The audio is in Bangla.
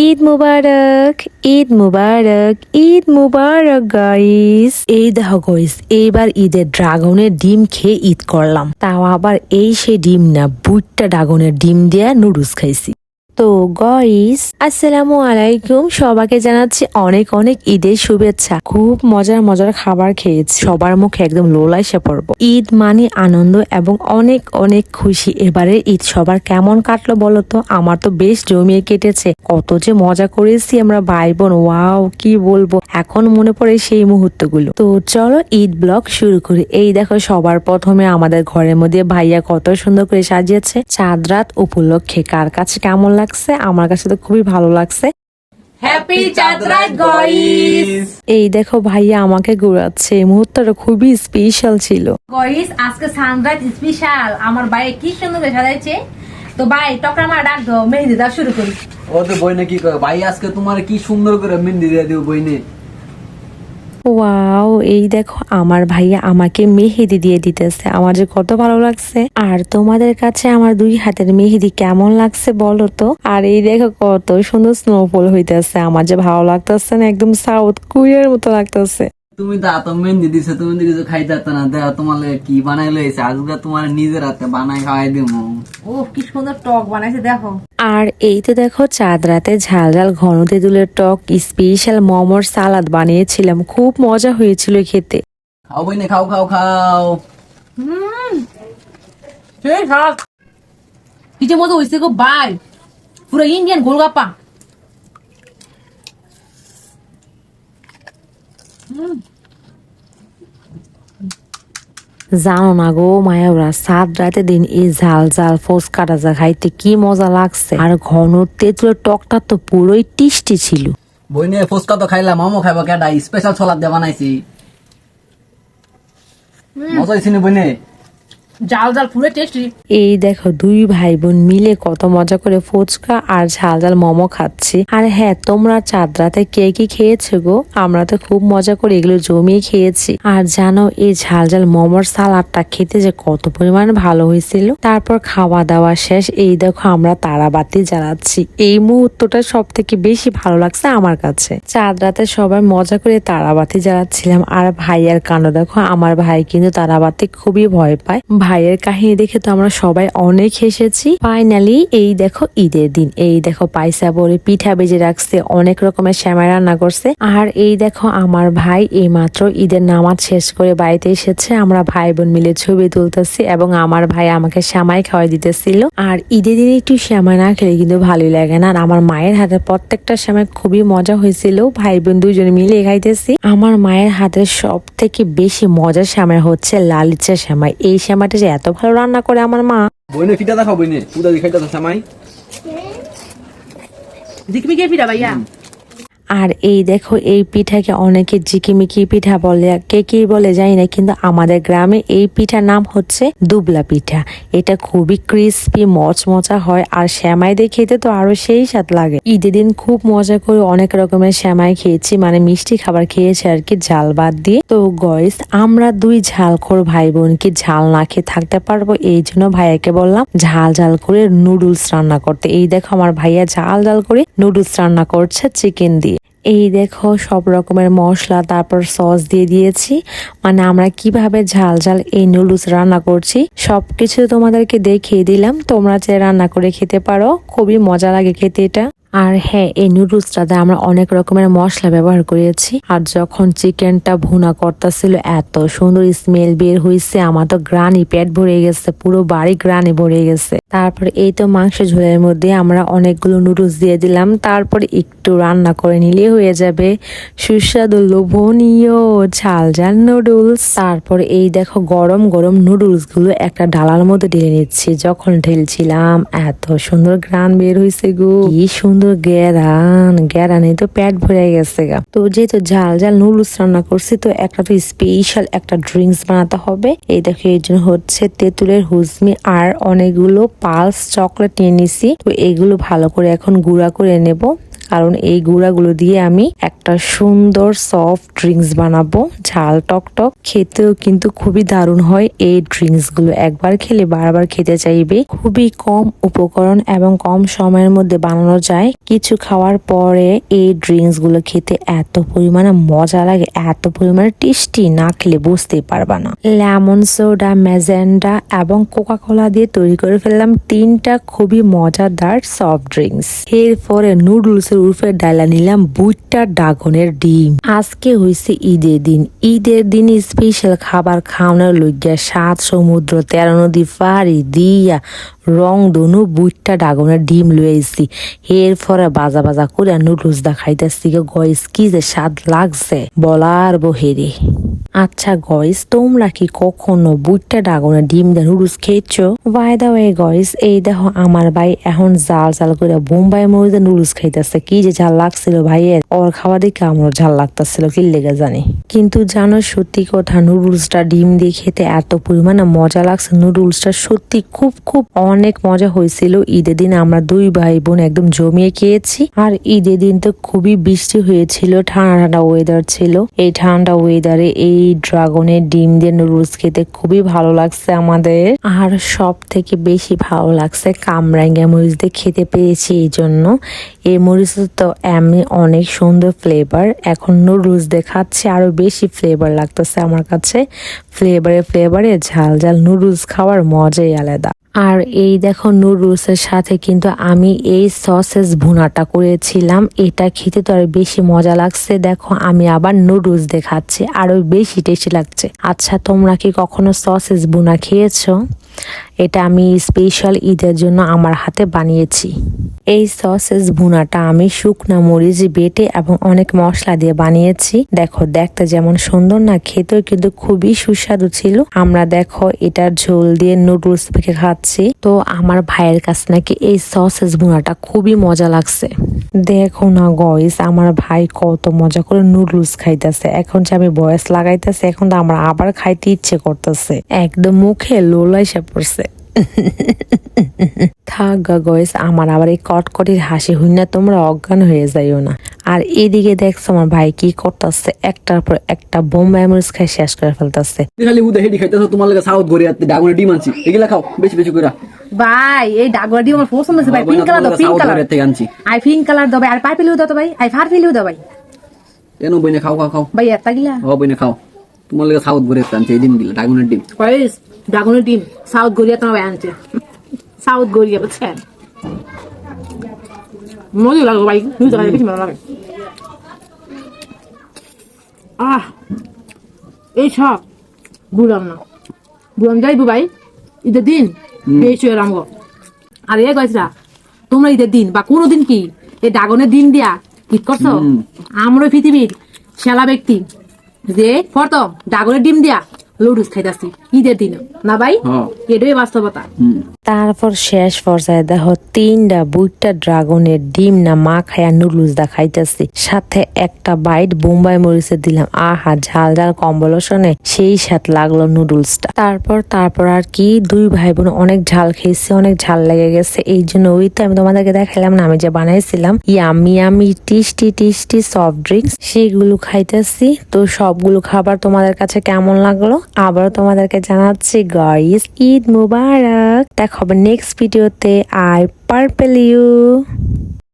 ঈদ মুবারক, ঈদ মুবারক, ঈদ মুবারক গাইস। এই দেখো গাইস, এইবার ঈদের ড্রাগনের ডিম খেয়ে ঈদ করলাম। তাও আবার সেই ডিম না, বুটটা ড্রাগনের ডিম দিয়ে নুডলস খাইছি। তো গাইস, আসসালামু আলাইকুম, সবাইকে জানাচ্ছি অনেক অনেক ঈদের শুভেচ্ছা। খুব মজার মজার খাবার খেয়েছি, সবার মুখে একদম লোলাইসে পড়বো। ঈদ মানে আনন্দ এবং অনেক অনেক খুশি। এবারে ঈদ সবার কেমন কাটলো বলো তো? আমার তো বেশ জমিয়ে কেটেছে, কত যে মজা করেছি আমরা ভাই বোন, ওয়াও কি বলবো, এখন মনে পড়ে সেই মুহূর্তগুলো। তো চলো ঈদ ব্লগ শুরু করি। এই দেখো, সবার প্রথমে আমাদের ঘরের মধ্যে ভাইয়া কত সুন্দর করে সাজিয়েছে চাঁদ রাত উপলক্ষে। কার কাছে কেমন লাগছে? আমার কাছে তো খুবই ভালো লাগছে। হ্যাপি চাঁদ রাত গাইস। এই দেখো ভাইয়া আমাকে ঘুরাচ্ছে, এই মুহূর্তটা খুবই স্পেশাল ছিল। গাইস আজকে সানরাইজ স্পেশাল, আমার ভাই কি সুন্দর করে সাজাইছে। তো ভাই টকরা মা ডাক দাও, মেহেদি দাও, শুরু করি। ও তো বইনে কি কয় ভাই, আজকে তোমার কি সুন্দর করে মেহেন্দি দিয়ে দিও বইনে। ওয়াও, এই দেখো আমার ভাইয়া আমাকে মেহেদি দিয়ে দিতেছে, আমার যে কত ভালো লাগছে। আর তোমাদের কাছে আমার দুই হাতের মেহেদি কেমন লাগছে বলো তো? আর এই দেখো কত সুন্দর স্নোফল হইতেছে, আমার যে ভালো লাগতেছে না, একদম সাউথ কোরিয়ার মতো লাগতেছে। তুমি তো এত মেহেন্দি দিছে, তুমি তো কিছু খাইতে পারত না। দেখো তোমার কি বানাই লইছে, আজকে তোমার নিজের হাতে বানাই খাওয়াই দিমু। ও কি সুন্দর টক বানাইছে দেখো। আর এই তো দেখো, চাঁদ রাতে ঝাল ঝাল ঘন তেঁতুলের টক, স্পেশাল মোমোর সালাদ বানিয়েছিলাম, খুব মজা হয়েছিল খেতে। খাও বইনে, খাও খাও খাও। সেই শাক পিঠে মতো হইছে গো ভাই, পুরো ইন্ডিয়ান গোলগাপ্পা। জানো না গো মায়াওরা, সাত রাতে দিন এই ঝাল ঝাল ফুচকা যা খাইতে কি মজা লাগছে। আর ঘন তেঁতুলের টকটা তো পুরোই টেস্টি ছিল। বইনে ফুচকা তো খাইলাম, মোমো খাইবা কেডা? স্পেশাল ছলাদ দিয়ে বানাইছি, মজা হয়েছে না বইনে? জাল জাল পুরো টেস্টি। এই দেখো, দুই ভাই বোন মিলে কত মজা করে ফুচকা আর ঝাল ঝাল মোমো খাচ্ছি। আর হ্যাঁ, তোমরা চাঁদ রাতে কে কি খেয়েছো গো? আমরা তো খুব মজা করে এগুলো জমিয়ে খেয়েছি। আর জানো, এই ঝাল ঝাল মোমোর সালাডটা খেতে যে কত পরিমাণ ভালো হয়েছিল। তারপর খাওয়া দাওয়া শেষ, এই দেখো আমরা তারাবাতি জ্বালাচ্ছি। এই মুহূর্তটা সব থেকে বেশি ভালো লাগছে আমার কাছে। চাঁদ রাতে সবাই মজা করে তারাবাতি জ্বালাচ্ছিলাম। আর ভাইয়ার কাণ্ড দেখো, আমার ভাই কিন্তু তারাবাতি খুবই ভয় পায়। ভাইয়ের কাহিনী দেখে তো আমরা সবাই অনেক হেসেছি। ফাইনালি এই দেখো ঈদের দিন, এই দেখো পাইসা বলে পিঠা বেজে রাখছে, অনেক রকমের সেমাই রান্না করছে। আর এই দেখো আমার ভাই এই মাত্র ঈদের নামাজ শেষ করে বাড়িতে এসেছে, আমরা ভাই বোন মিলে ছবি তুলতেছি এবং আমার ভাই আমাকে সেমাই খাওয়াই দিতেছিল। আর ঈদের দিন একটু সেমাই না খেলে কিন্তু ভালোই লাগে না। আর আমার মায়ের হাতে প্রত্যেকটা সেমাই খুবই মজা হয়েছিল, ভাই বোন দুজনে মিলে খাইতেছি। আমার মায়ের হাতের সব থেকে বেশি মজার সেমাই হচ্ছে লালিচা সেমাই। এই সেমাইটা যে এত ভালো রান্না করে আমার মা। বইনে পিঠা দেখাও বইনে, পুদা দিয়ে খাইতে সামাই। দিকমিকে পিঠা ভাইয়া। আর এই দেখো, এই পিঠাকে অনেকে জিকিমিকি পিঠা বলে, কে কি বলে জানি না, কিন্তু আমাদের গ্রামে এই পিঠার নাম হচ্ছে দুবলা পিঠা। এটা খুবই ক্রিস্পি মচমচা হয়, আর সেমাই দিয়ে খেতে তো আরো সেই স্বাদ লাগে। ঈদের দিন খুব মজা করে অনেক রকমের সেমাই খেয়েছি, মানে মিষ্টি খাবার খেয়েছি আর কি, ঝাল বাদ দিয়ে। তো গয়েস, আমরা দুই ঝালখোর ভাই বোন কি ঝাল না খেয়ে থাকতে পারবো? এই জন্য ভাইয়াকে বললাম ঝাল ঝাল করে নুডলস রান্না করতে। এই দেখো আমার ভাইয়া ঝাল ঝাল করে নুডলস রান্না করছে চিকেন দিয়ে। এই দেখো সব রকমের মশলা তারপর সস দিয়ে দিয়েছি, মানে আমরা কিভাবে ঝাল ঝাল এই নুডলস রান্না করছি সবকিছু তোমাদেরকে দেখিয়ে দিলাম। তোমরা যে রান্না করে খেতে পারো, খুবই মজা লাগে খেতে এটা। আর হ্যাঁ, এই নুডলসটাতে আমরা অনেক রকমের মশলা ব্যবহার করেছি। আর যখন চিকেনটা ভুনা করতেছিল, এত সুন্দর স্মেল বের হয়েছে, আমার তো গ্রানি পেট ভরে গেছে, পুরো বাড়ি গ্রানি ভরে গেছে। তারপর এই তো মাংস ঝোলের মধ্যে আমরা অনেকগুলো নুডলস দিয়ে দিলাম, তারপর একটু রান্না করে নিলে হয়ে যাবে সুস্বাদু লোভনীয় ঝাল ঝাল নুডলস। তারপর এই দেখো গরম গরম নুডলস গুলো একটা ডালার মধ্যে ঢেলে নিচ্ছি। যখন ঢেলছিলাম এত সুন্দর গ্রান বের হয়েছে গো, কি সুন্দর গ্যারানে তো পেট ভরে গেছে গা। তো যেহেতু ঝাল ঝাল নুডলস রান্না করছি, তো একটা তো স্পেশাল একটা ড্রিঙ্কস বানাতে হবে। এই দেখো, এই জন্য হচ্ছে তেঁতুলের হুজমি আর অনেকগুলো পালস চকলেট নিয়ে নিছি। তো এগুলো ভালো করে এখন গুঁড়া করে নেব। কারণ এই গুঁড়াগুলো দিয়ে আমি একটা সুন্দর সফট ড্রিঙ্কস বানাবো, ঝাল টকটক, খেতেও কিন্তু খুবই দারুণ হয়। এই ড্রিঙ্কস গুলো একবার খেলে বারবার খেতে চাইবে। খুবই কম উপকরণ এবং কম সময়ের মধ্যে বানানো যায়। কিছু খাওয়ার পরে এই ড্রিঙ্কস গুলো খেতে এত পরিমাণে মজা লাগে, এত পরিমাণে টেস্টি, না খেলে বুঝতেই পারবা না। লেমন সোডা, ম্যাজেন্ডা এবং কোকা কোলা দিয়ে তৈরি করে ফেললাম 3টা খুবই মজাদার সফট ড্রিঙ্কস। এরপরে নুডলস এর উপরে ডালা নিলাম বুইট্টা ড্রাগনের ডিম। আজকে হয়েছে ঈদের দিন। ঈদের দিন স্পেশাল খাবার খাওয়ানোর লইগা 7 সমুদ্র 13 নদী পাড়ি দিয়া রং ধনু বুইট্টা ড্রাগনের ডিম লইছি। এরপরে বাজা বাজা করে নুডলস দা খাইতেছি। গয়েস কি যে স্বাদ লাগছে বলার বহেরে। আচ্ছা গয়েস, তোমরা কি কখনো বুইট্টা ড্রাগনের ডিম দিয়ে নুডলস খেয়েছো? বাই দা ওয়ে গয়েস, এই দেখো আমার ভাই এখন জাল জাল করে বোম্বাই মরিচে নুডলস খাইতেছে। কি যে ঝাল লাগছিল ভাইয়ের, ওর খাওয়া দেখে আমার ঝাল লাগতেছিল কি লেগে জানি। কিন্তু জানো সত্যি কথা, নুডলসটা ডিম দিয়ে খেতে এত পরিমাণে মজা লাগছে। নুডলসটা সত্যি খুব খুব অনেক মজা হয়েছিল। ঈদের দিন আমরা 2 ভাই বোন একদম জমিয়ে খেয়েছি। আর ঈদের দিন তো খুবই বৃষ্টি হয়েছিল, ঠান্ডা ঠান্ডা ওয়েদার ছিল। এই ঠান্ডা ওয়েদারে এই ড্রাগনের ডিম দিয়ে নুডলস খেতে খুবই ভালো লাগছে আমাদের। আর সব থেকে বেশি ভালো লাগছে কামরাঙ্গা মরিচ দিয়ে খেতে পেরেছি। এই জন্য এই মরিচ তো এমনি অনেক সুন্দর ফ্লেভার, এখন নুডলস দিয়ে খাচ্ছি আরো বেশি ফ্লেভার লাগতেছে আমার কাছে। ফ্লেভারে ঝাল ঝাল নুডলস খাওয়ার মজাই আলাদা। আর এই দেখো নুডলসের সাথে কিন্তু আমি এই সসেস ভুনাটা করেছিলাম। এটা খেতে তো আর বেশি মজা লাগছে। দেখো আমি আবার নুডলস দিয়ে খাচ্ছি, আরো বেশি টেস্টি লাগছে। আচ্ছা তোমরা কি কখনো সসেস ভুনা খেয়েছো? এটা আমি স্পেশাল ঈদের জন্য আমার হাতে বানিয়েছি। এই সসেস ভুনাটা আমি শুকনা মরিচ বেটে এবং অনেক মশলা দিয়ে বানিয়েছি। দেখো দেখতে যেমন সুন্দর না, খেতেও কিন্তু খুবই সুস্বাদু ছিল। আমরা দেখো এটার ঝোল দিয়ে নুডলস মেখে খাচ্ছি। তো আমার ভাইয়ের কাছে নাকি এই সসেস ভুনাটা খুবই মজা লাগছে। দেখো না গয়েস, আমার ভাই কত মজা করে নুডলস খাইতেছে। এখন যে আমি বয়স লাগাইতেছে, এখন তো আমার আবার খাইতে ইচ্ছে করতেছে, একদম মুখে লোলাইসা পড়ছে। থাক গা গয়েস, আমার আবার এই কটকটির হাসি হই না, তোমরা অজ্ঞান হয়ে যাইও না। আর এদিকে দেখছো আমার ভাই কি করতেছে, একটার পর একটা বোম্বাই মরিচ খাই শেষ করে ফেলতেছে। খালি উদে হেডি খাইতেছো, তোমার লাগে সাউথ গড়িয়া ড্রাগনের ডিম আনছি, এগুলা খাও বেশি বেশি করে। ভাই এই ডাগর ডিম আমার পছন্দ হয়েছে ভাই। পিঙ্ক কালার দাও, পিঙ্ক কালার থেকে আনছি। আই পিঙ্ক কালার দাও ভাই। আর পার্পেলিও দাও তো ভাই, আই পার্পেলিও দাও ভাই। এনো বইনে খাও খাও খাও ভাই এত গিলা ও বইনে খাও, তোমার লাগে সাউথ গড়িয়া আনছি এই ডিম গুলা, ড্রাগনের ডিম। কয়েস ড্রাগনের ডিম সাউথ কোরিয়া তো ভাই আনছে। সাউথ কোরিয়া বুঝছেন, মজা লাগে ভাই, বুঝতে পারি বেশি মজা লাগে। এই সব বুঝলাম না, বুঝলাম যাইবো ভাই ঈদের দিন বেশি রামগো। আর এ কয়েসরা তোমরা ঈদের দিন বা কোনো দিন কি এই ড্রাগনের ডিম দিয়া ঠিক করছো? আমরা পৃথিবীর সেরা ব্যক্তি যে প্রথম ড্রাগনের ডিম দিয়া লুডুস খাইতাছি ঈদের দিন না ভাই, এটাই বাস্তবতা। তারপর শেষ পর্যায়ে দেখো 3টা বুইট্টা ড্রাগনের ডিম না মা খায়া নুডলস দা খাইতেছি, সাথে একটা বাইট বোম্বাই মরিচে দিলাম। আহা ঝাল ঝাল কম্বিনেশনে সেই স্বাদ লাগলো নুডলসটা। তারপর আর কি 2 ভাই বোন অনেক ঝাল খেয়েছি, অনেক ঝাল লেগে গেছে। এই জন্য ওই তো আমি তোমাদেরকে দেখাইলাম না, আমি যে বানাইছিলাম ইয়ামি টেস্টি সফট ড্রিঙ্কস, সেগুলো খাইতেছি। তো সবগুলো খাবার তোমাদের কাছে কেমন লাগলো আবার তোমাদেরকে জানাচ্ছি। গাইস ঈদ মুবারক, দেখা হবে নেক্সট ভিডিওতে। I purple you.